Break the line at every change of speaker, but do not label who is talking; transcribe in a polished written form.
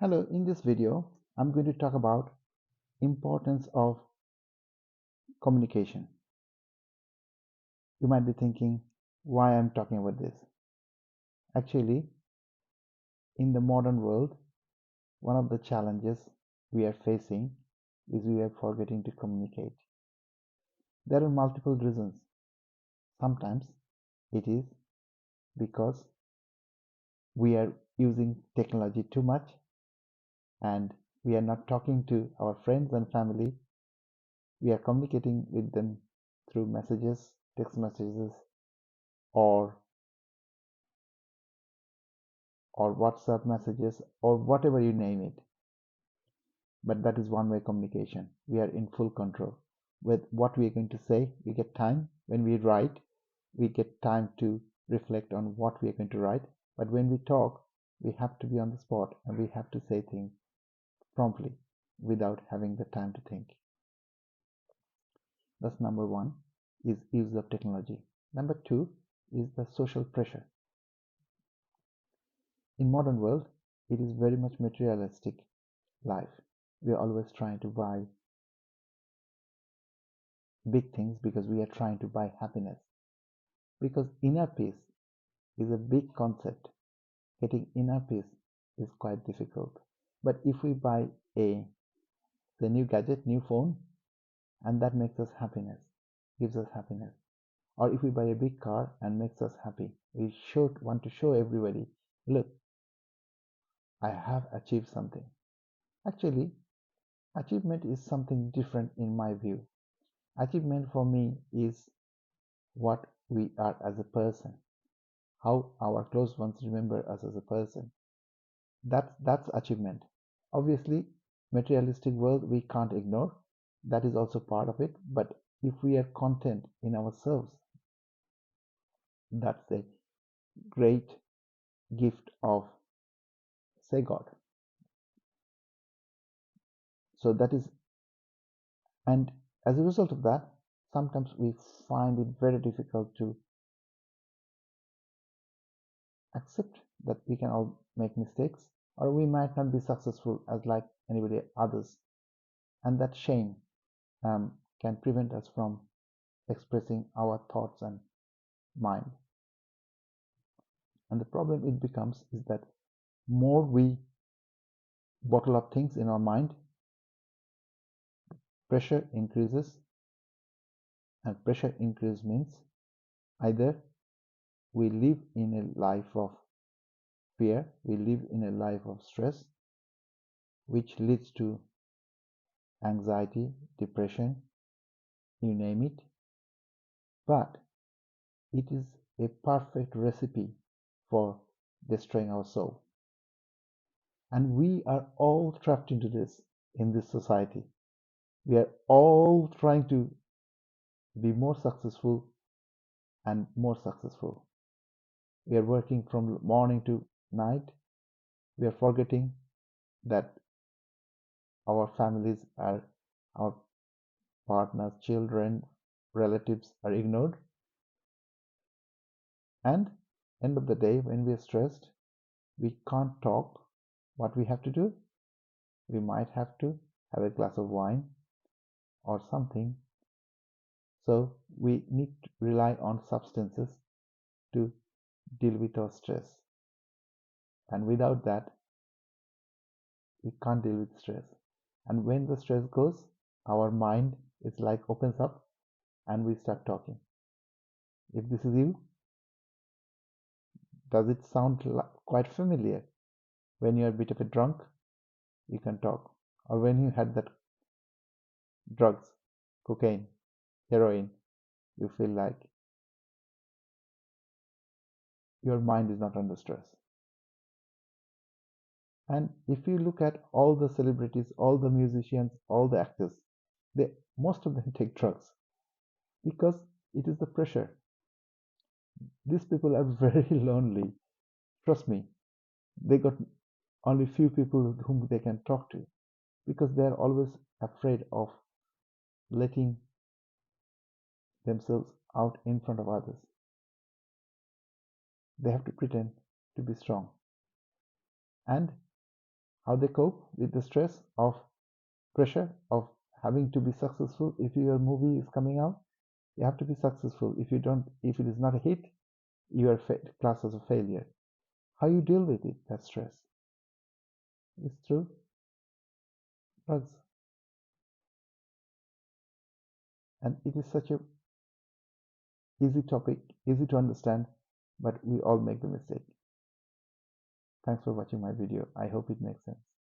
Hello, in this video, I'm going to talk about importance of communication. You might be thinking why I'm talking about this. Actually, in the modern world, one of the challenges we are facing is we are forgetting to communicate. There are multiple reasons. Sometimes it is because we are using technology too much and we are not talking to our friends and family. We are communicating with them through messages, text messages, or WhatsApp messages or whatever you name it. But that is one-way communication. We are in full control with what we are going to say. We get time when we write, we get time to reflect on what we are going to write. But when we talk, we have to be on the spot and we have to say things promptly without having the time to think. That's number one, is use of technology. Number two is the social pressure. In modern world, it is very much materialistic life. We are always trying to buy big things because we are trying to buy happiness. Because inner peace is a big concept. Getting inner peace is quite difficult. But if we buy the new gadget, new phone, and that makes us happiness, gives us happiness. Or if we buy a big car and makes us happy, we should want to show everybody, look, I have achieved something. Actually, achievement is something different in my view. Achievement for me is what we are as a person, how our close ones remember us as a person. That's achievement. Obviously, materialistic world we can't ignore. That is also part of it. But if we are content in ourselves, that's a great gift of, say, God. So that is, and as a result of that, sometimes we find it very difficult to accept that we can all make mistakes or we might not be successful as like anybody others, and that shame can prevent us from expressing our thoughts and mind. And the problem it becomes is that more we bottle up things in our mind, pressure increases, and pressure increase means either we live in a life of fear, we live in a life of stress, which leads to anxiety, depression, you name it. But it is a perfect recipe for destroying our soul. And we are all trapped into this in this society. We are all trying to be more successful and more successful. We are working from morning to night. We are forgetting that our families are, our partners, children, relatives are ignored. And end of the day, when we are stressed, we can't talk. What we have to do? We might have to have a glass of wine or something. So we need to rely on substances to deal with our stress. And without that, we can't deal with stress. And when the stress goes, our mind is like opens up and we start talking. If this is you, does it sound quite familiar? When you're a bit of a drunk, you can talk. Or when you had that drugs, cocaine, heroin, you feel like your mind is not under stress. And if you look at all the celebrities, all the musicians, all the actors, most of them take drugs because it is the pressure. These people are very lonely. Trust me, they got only few people whom they can talk to because they are always afraid of letting themselves out in front of others. They have to pretend to be strong. And How they cope with the stress of pressure of having to be successful. If your movie is coming out, you have to be successful. If it is not a hit, you are classed as a failure. How you deal with it, that stress, is through drugs. And it is such a easy topic, easy to understand, but we all make the mistake. Thanks for watching my video. I hope it makes sense.